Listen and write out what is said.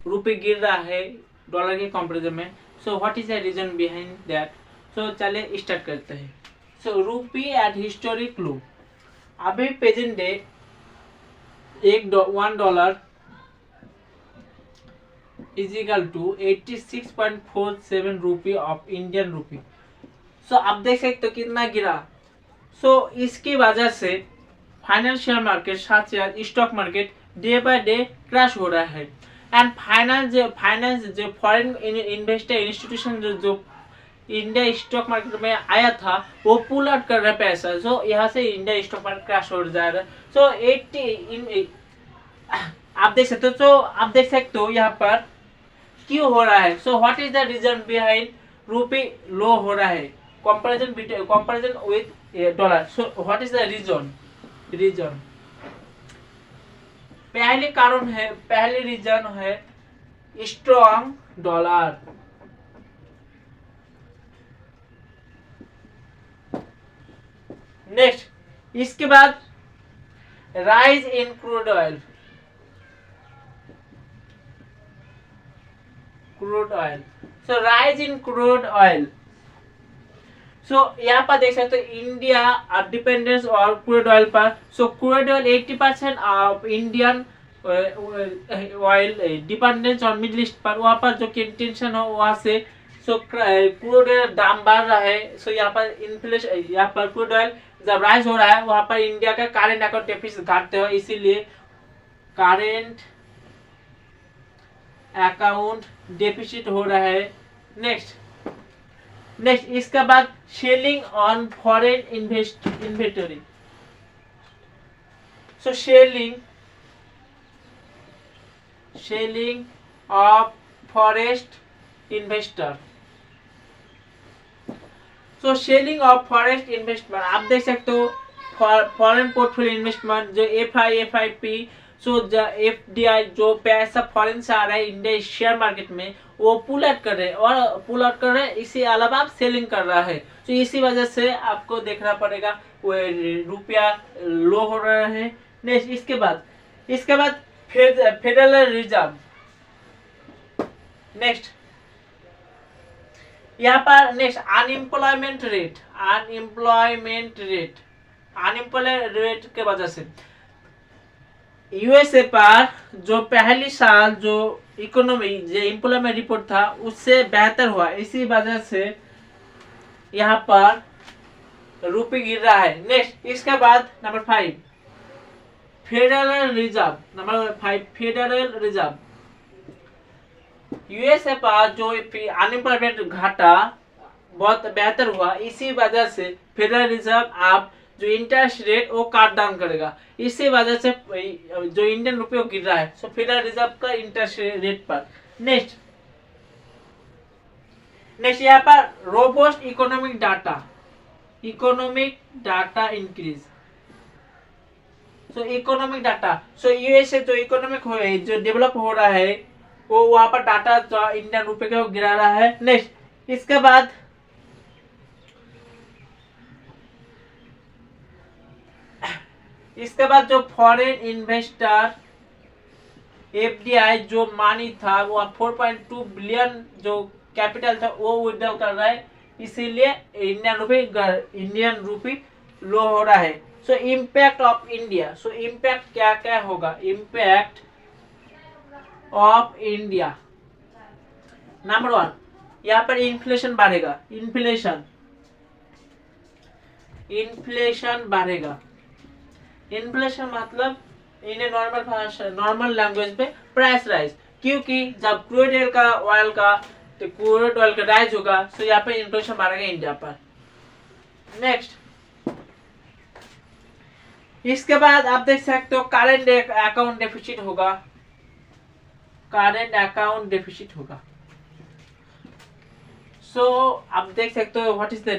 रुपये गिर रहा है डॉलर के कंपेरिजन में। So what is the reason behind that. So चलिए स्टार्ट करते हैं। So rupee at historic low. अभी present day $1 is equal to 86.47 rupee of Indian rupee. So आप देख सकते हो कितना गिरा। सो इसकी वजह से फाइनेंशियल मार्केट साथ साथ stock market day by day crash हो रहा है। एंड फाइनेंस जो फॉरेन इन्वेस्टर इंस्टीट्यूशन जो इंडिया स्टॉक मार्केट में आया था वो पुल आउट कर रहा है पैसा। सो यहाँ से इंडिया स्टॉक मार्केट क्रैश हो जा रहा है। सो 80 आप देख सकते हो। सो आप देख सकते हो यहाँ पर क्यों हो रहा है। So what is the reason behind rupee low हो रहा है comparison with dollar. So what is the reason पहले रीजन है स्ट्रॉन्ग डॉलर। नेक्स्ट इसके बाद rise in crude oil. So rise in crude oil. So यहाँ पर देख सकते हो इंडिया डिपेंडेंस और क्रूड ऑयल पर। So crude oil 80% of Indian oil dependence और मिडिल ईस्ट पर। वहाँ पर जो टेंशन हो वहाँ से सो क्रूड ऑयल दाम बढ़ रहा है। सो यहाँ पर इन्फ्लेशन, यहाँ पर क्रूड ऑयल जब राइज हो रहा है वहाँ पर इंडिया का करेंट अकाउंट डेफिसिट घटते हो, इसीलिए करेंट अकाउंट डेफिसिट हो रहा है। नेक्स्ट इसका बाद selling on foreign inventory. So selling of forest investor. So selling of forest investment आप देख सकते हो फॉरेन पोर्टफोलियो इन्वेस्टमेंट जो FIP। सो FDI जो पैसा फॉरेन से आ रहा है इंडिया शेयर मार्केट में वो पुल आउट कर रहे हैं इसी अलावा आप सेलिंग कर रहा है। तो इसी वजह से आपको देखना पड़ेगा वो रुपया लो हो रहा है। नेक्स्ट इसके बाद फेडरल रिजर्व। नेक्स्ट यहाँ पर नेक्स्ट अनएम्प्लॉयमेंट रेट के वजह से USA पर जो पहली साल जो इकोनॉमी जो एम्प्लॉयमेंट रिपोर्ट था उससे बेहतर हुआ, इसी वजह से यहाँ पर रुपये गिर रहा है। नेक्स्ट इसके बाद नंबर 5 फेडरल रिजर्व। USA पर जो अनएम्प्लॉयमेंट घटा बहुत बेहतर हुआ, इसी वजह से फेडरल रिजर्व आप जो इंटरेस्ट रेट वो काट डाउन करेगा, इसी वजह से जो इंडियन रुपये गिर रहा है। सो फेडरल रिजर्व का इंटरेस्ट रेट पर। नेक्स्ट यहाँ पर रोबस्ट इकोनॉमिक डाटा इंक्रीज। सो इकोनॉमिक डाटा USA जो इकोनॉमिक जो डेवलप हो रहा है वो वहां पर डाटा जो इंडियन रुपये को गिरा रहा है। नेक्स्ट इसके बाद जो फॉरेन इन्वेस्टर FDI जो मानी था वो 4.2 बिलियन जो कैपिटल था वो विड्रॉ कर रहा है, इसीलिए इंडियन रुपी लो हो रहा है। सो impact of India. So impact क्या क्या होगा। इम्पैक्ट ऑफ इंडिया नंबर 1 यहाँ पर इन्फ्लेशन बढ़ेगा। इन्फ्लेशन बढ़ेगा। इन्फ्लेशन मतलब इन नॉर्मल लैंग्वेज में प्राइस राइज, क्योंकि जब क्रूड ऑयल का राइज होगा तो यहाँ पे इन्फ्लेशन बढ़ेगा इंडिया पर। नेक्स्ट इसके बाद आप देख सकते हो करेंट अकाउंट डेफिसिट होगा। सो आप देख सकते हो व्हाट इज द